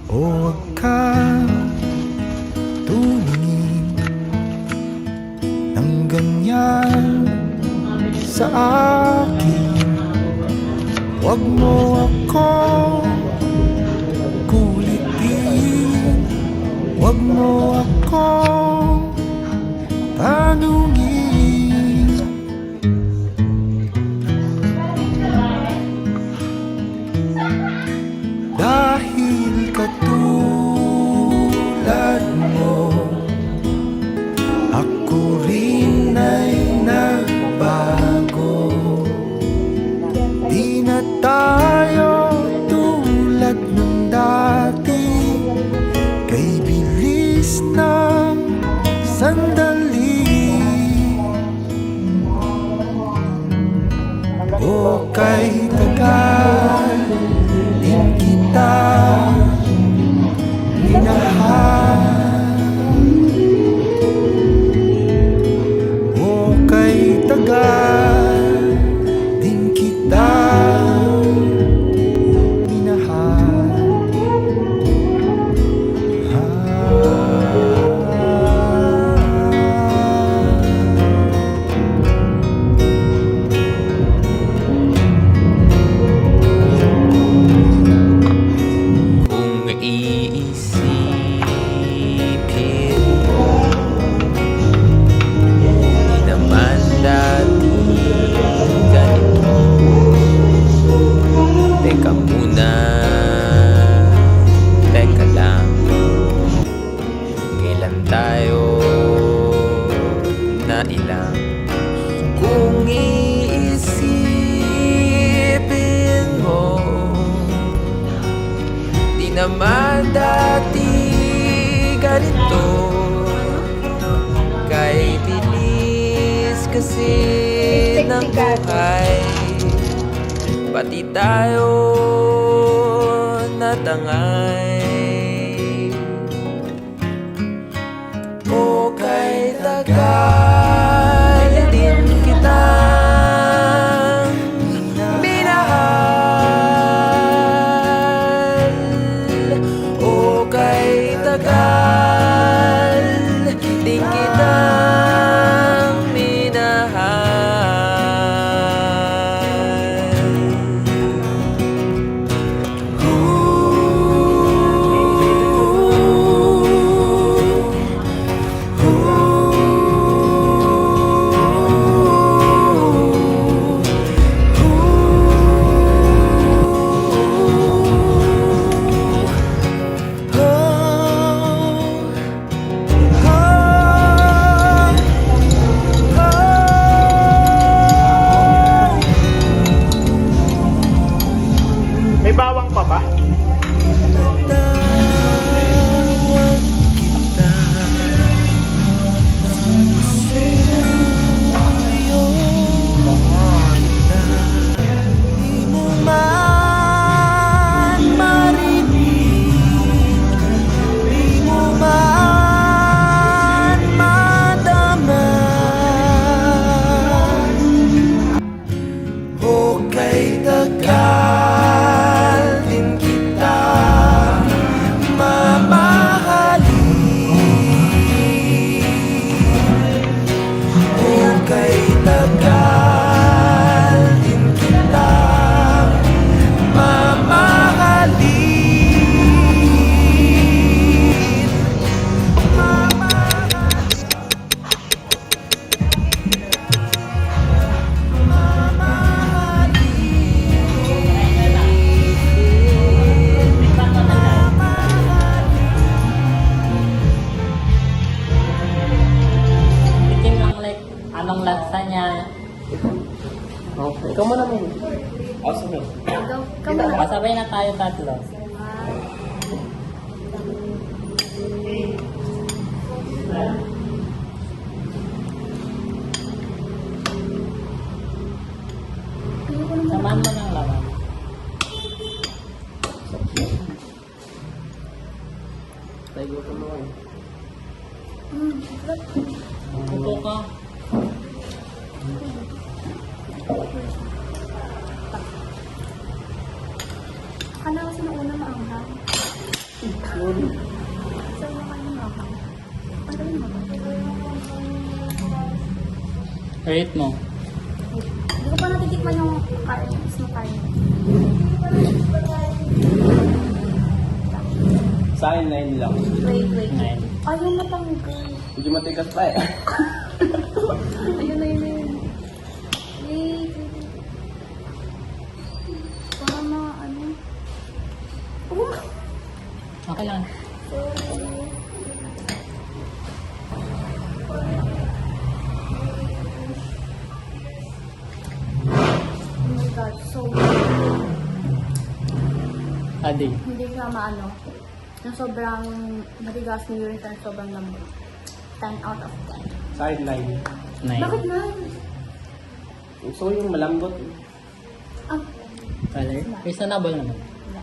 Huwag kang tumingin ng ganyan sa akin. Huwag mo akong kulitin, huwag mo akong tanungin. Dahil katulad mo, ako rin ay nagbago. Di na tayo tulad ng dati, kay bilis ng sandali o kay tagal din kita minahal. O kay tagal din kita minahal. Teka muna, teka lang. Kailan tayo na ilang? Kung iisipin mo, di naman dati ganito. Kay bilis kasi ng buhay, pati tayo natangay. O kay tagal din kitang minahal. O kay tagal din kitang minahal. May bawang pa ba? Di mo man marinig, di mo man madama. O kay tagal din kita mamahalin. O kay tagal din kita mamahalin. Tikim lang like anong lasa niya. Okay. Ikaw mo naman. Sunod. Pasabay na tayo tatlo. Samahan mo ng laman. Tayo ko naman. Upo ka. Akala kasi nung una maanghang. Rate mo. Hindi ko pa natitikman yung snow carne. Sa akin, 9 lang. Wait. 9. Ayaw matanggal. Medyo matigas pa eh. Ayun na yun. Wait. Para na, ano. Oh, Okay lang. oh my God. So, Adi. hindi siya maano. Yung sobrang matigas ni urine and sobrang lambot. 10 out of 10. Sa akin, 9. 9. Bakit na? Gusto ko yung malambot. Ah, Color? Reasonable naman. wala.